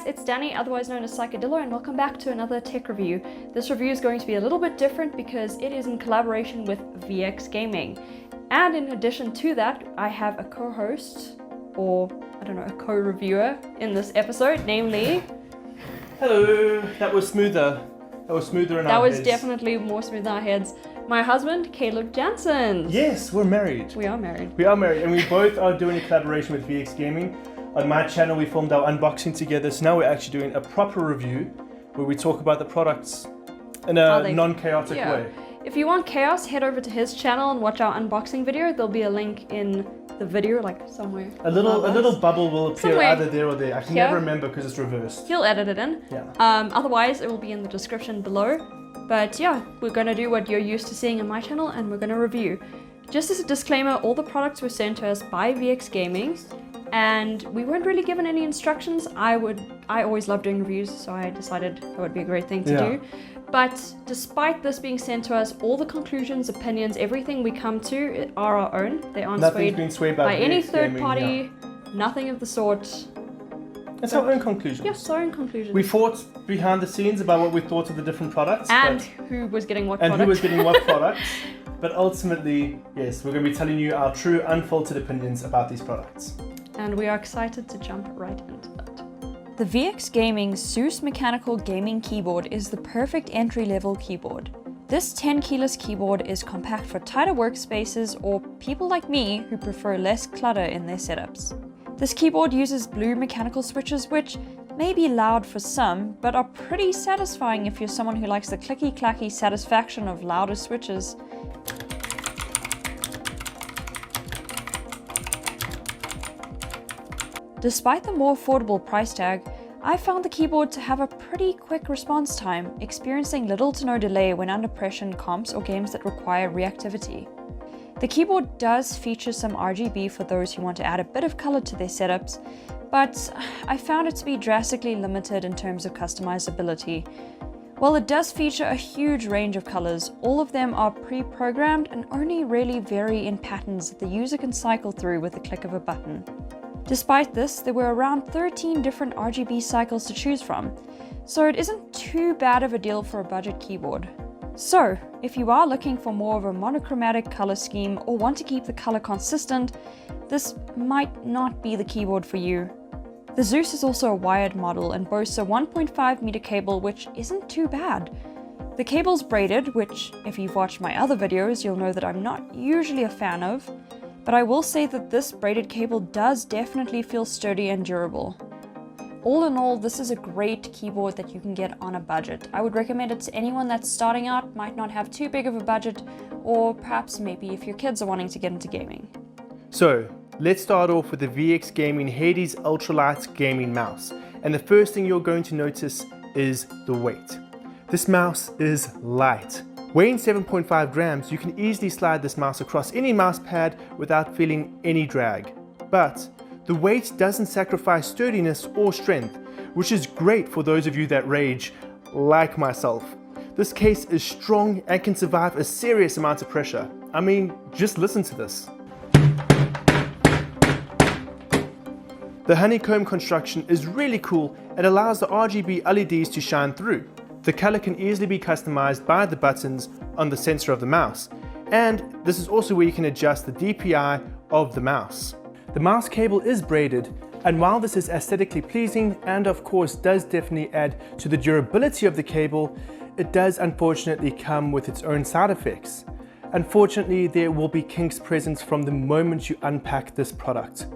it's Danny, otherwise known as Psycadillo, and welcome back to another tech review. This review is going to be a little bit different because it is in collaboration with VX Gaming. And in addition to that, I have a co-host, or I don't know, a co-reviewer in this episode, namely... Hello! That was smoother. That was smoother in our heads. That was definitely more smooth in our heads. My husband, Caleb Janssens. Yes, we're married. We are married. We are married, and we both are doing a collaboration with VX Gaming. On my channel, we filmed our unboxing together, so now we're actually doing a proper review where we talk about the products in a non-chaotic way. If you want chaos, head over to his channel and watch our unboxing video. There'll be a link in the video, like somewhere. A little bubble will appear somewhere either there or there. I can never remember because it's reversed. He'll edit it in. Yeah. Otherwise, it will be in the description below. But yeah, we're going to do what you're used to seeing on my channel, and we're going to review. Just as a disclaimer, all the products were sent to us by VX Gaming, and we weren't really given any instructions. I always love doing reviews, so I decided that would be a great thing to do. But despite this being sent to us, all the conclusions, opinions, everything we come to are our own. They aren't swayed by any third party, nothing of the sort. It's our own conclusions. Yes, our own conclusions. We thought behind the scenes about what we thought of the different products. And who was getting what product. And who was getting what products. But ultimately, yes, we're going to be telling you our true, unfiltered opinions about these products. And we are excited to jump right into it. The VX Gaming Zeus mechanical gaming keyboard is the perfect entry-level keyboard. This 10 keyless keyboard is compact for tighter workspaces or people like me who prefer less clutter in their setups. This keyboard uses blue mechanical switches, which may be loud for some, but are pretty satisfying if you're someone who likes the clicky-clacky satisfaction of louder switches. Despite the more affordable price tag, I found the keyboard to have a pretty quick response time, experiencing little to no delay when under pressure in comps or games that require reactivity. The keyboard does feature some RGB for those who want to add a bit of color to their setups, but I found it to be drastically limited in terms of customizability. While it does feature a huge range of colors, all of them are pre-programmed and only really vary in patterns that the user can cycle through with the click of a button. Despite this, there were around 13 different RGB cycles to choose from, so it isn't too bad of a deal for a budget keyboard. So, if you are looking for more of a monochromatic color scheme or want to keep the color consistent, this might not be the keyboard for you. The Zeus is also a wired model and boasts a 1.5 meter cable, which isn't too bad. The cable's braided, which, if you've watched my other videos, you'll know that I'm not usually a fan of, but I will say that this braided cable does definitely feel sturdy and durable. All in all, this is a great keyboard that you can get on a budget. I would recommend it to anyone that's starting out, might not have too big of a budget, or perhaps maybe if your kids are wanting to get into gaming. So, let's start off with the VX Gaming Hades Ultralight Gaming Mouse. And the first thing you're going to notice is the weight. This mouse is light. Weighing 7.5 grams, you can easily slide this mouse across any mouse pad without feeling any drag. But the weight doesn't sacrifice sturdiness or strength, which is great for those of you that rage, like myself. This case is strong and can survive a serious amount of pressure. I mean, just listen to this. The honeycomb construction is really cool and allows the RGB LEDs to shine through. The color can easily be customized by the buttons on the sensor of the mouse, and this is also where you can adjust the DPI of the mouse. The mouse cable is braided, and while this is aesthetically pleasing and of course does definitely add to the durability of the cable, it does unfortunately come with its own side effects. Unfortunately, there will be kinks present from the moment you unpack this product.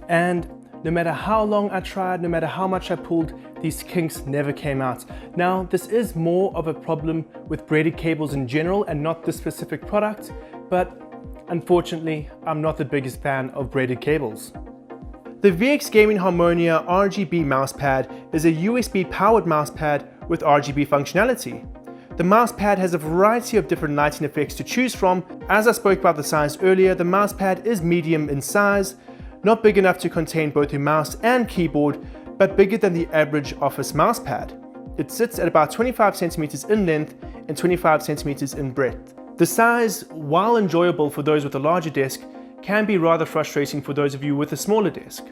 And no matter how long I tried, no matter how much I pulled, these kinks never came out. Now, this is more of a problem with braided cables in general and not this specific product, but unfortunately, I'm not the biggest fan of braided cables. The VX Gaming Harmonia RGB mousepad is a USB powered mousepad with RGB functionality. The mousepad has a variety of different lighting effects to choose from. As I spoke about the size earlier, the mousepad is medium in size, not big enough to contain both a mouse and keyboard, but bigger than the average office mousepad. It sits at about 25 centimeters in length and 25 centimeters in breadth. The size, while enjoyable for those with a larger desk, can be rather frustrating for those of you with a smaller desk.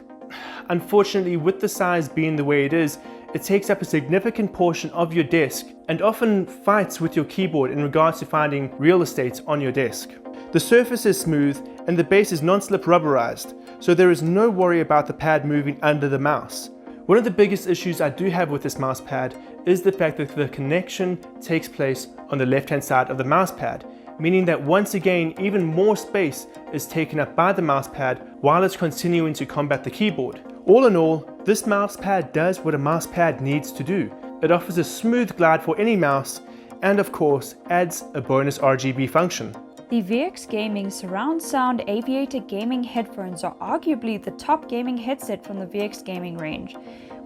Unfortunately, with the size being the way it is it takes up a significant portion of your desk and often fights with your keyboard in regards to finding real estate on your desk. The surface is smooth and the base is non-slip rubberized, so there is no worry about the pad moving under the mouse. One of the biggest issues I do have with this mouse pad is the fact that the connection takes place on the left-hand side of the mouse pad, meaning that once again even more space is taken up by the mouse pad while it's continuing to combat the keyboard. All in all, this mouse pad does what a mouse pad needs to do. It offers a smooth glide for any mouse and of course adds a bonus RGB function. The VX Gaming surround sound Aviator gaming headphones are arguably the top gaming headset from the VX Gaming range,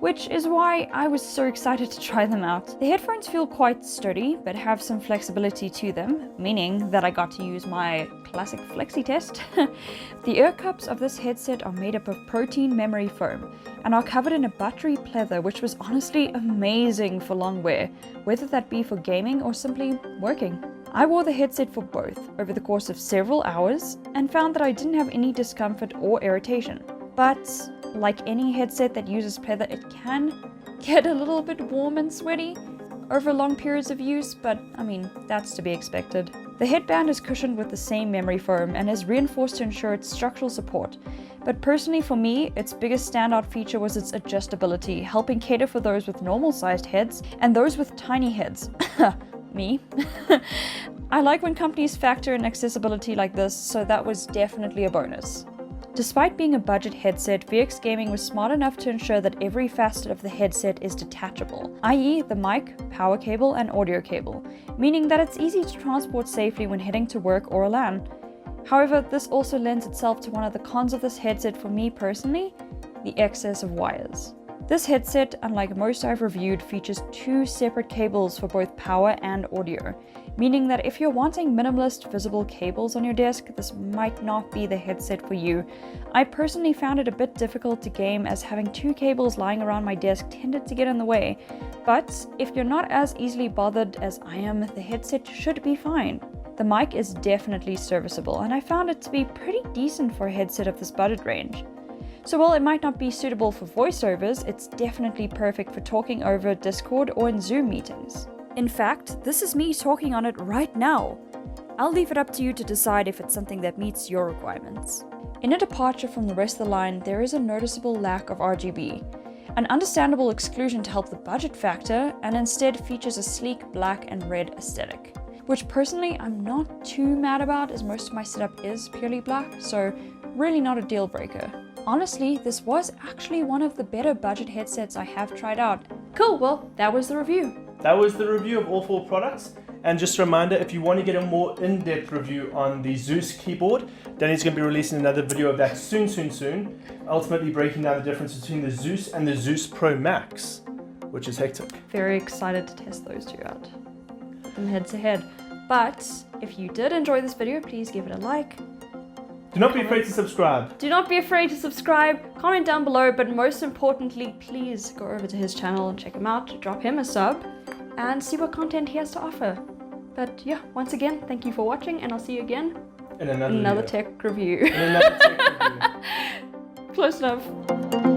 which is why I was so excited to try them out. The headphones feel quite sturdy, but have some flexibility to them, meaning that I got to use my classic flexi test. The ear cups of this headset are made up of protein memory foam and are covered in a buttery pleather, which was honestly amazing for long wear, whether that be for gaming or simply working. I wore the headset for both over the course of several hours and found that I didn't have any discomfort or irritation. But like any headset that uses pleather, it can get a little bit warm and sweaty over long periods of use, but I mean, that's to be expected. The headband is cushioned with the same memory foam and is reinforced to ensure its structural support. But personally for me, its biggest standout feature was its adjustability, helping cater for those with normal sized heads and those with tiny heads. Me. I like when companies factor in accessibility like this, so that was definitely a bonus. Despite being a budget headset, VX Gaming was smart enough to ensure that every facet of the headset is detachable, i.e. the mic, power cable and audio cable, meaning that it's easy to transport safely when heading to work or a LAN. However, this also lends itself to one of the cons of this headset for me personally, the excess of wires. This headset, unlike most I've reviewed, features two separate cables for both power and audio, meaning that if you're wanting minimalist visible cables on your desk, this might not be the headset for you. I personally found it a bit difficult to game as having two cables lying around my desk tended to get in the way, but if you're not as easily bothered as I am, the headset should be fine. The mic is definitely serviceable, and I found it to be pretty decent for a headset of this budget range. So while it might not be suitable for voiceovers, it's definitely perfect for talking over Discord or in Zoom meetings. In fact, this is me talking on it right now. I'll leave it up to you to decide if it's something that meets your requirements. In a departure from the rest of the line, there is a noticeable lack of RGB, an understandable exclusion to help the budget factor, and instead features a sleek black and red aesthetic, which personally I'm not too mad about as most of my setup is purely black, so really not a deal breaker. Honestly, this was actually one of the better budget headsets I have tried out. Cool, well, that was the review. That was the review of all 4 products. And just a reminder, if you want to get a more in-depth review on the Zeus keyboard, Danny's going to be releasing another video of that soon. Ultimately breaking down the difference between the Zeus and the Zeus Pro Max, which is hectic. Very excited to test those two out. Put them head to head. But if you did enjoy this video, please give it a like. Do not be afraid to subscribe. Do not be afraid to subscribe, comment down below, but most importantly, please go over to his channel and check him out, drop him a sub, and see what content he has to offer. But yeah, once again, thank you for watching, and I'll see you again in another tech review. In another tech review. Close enough.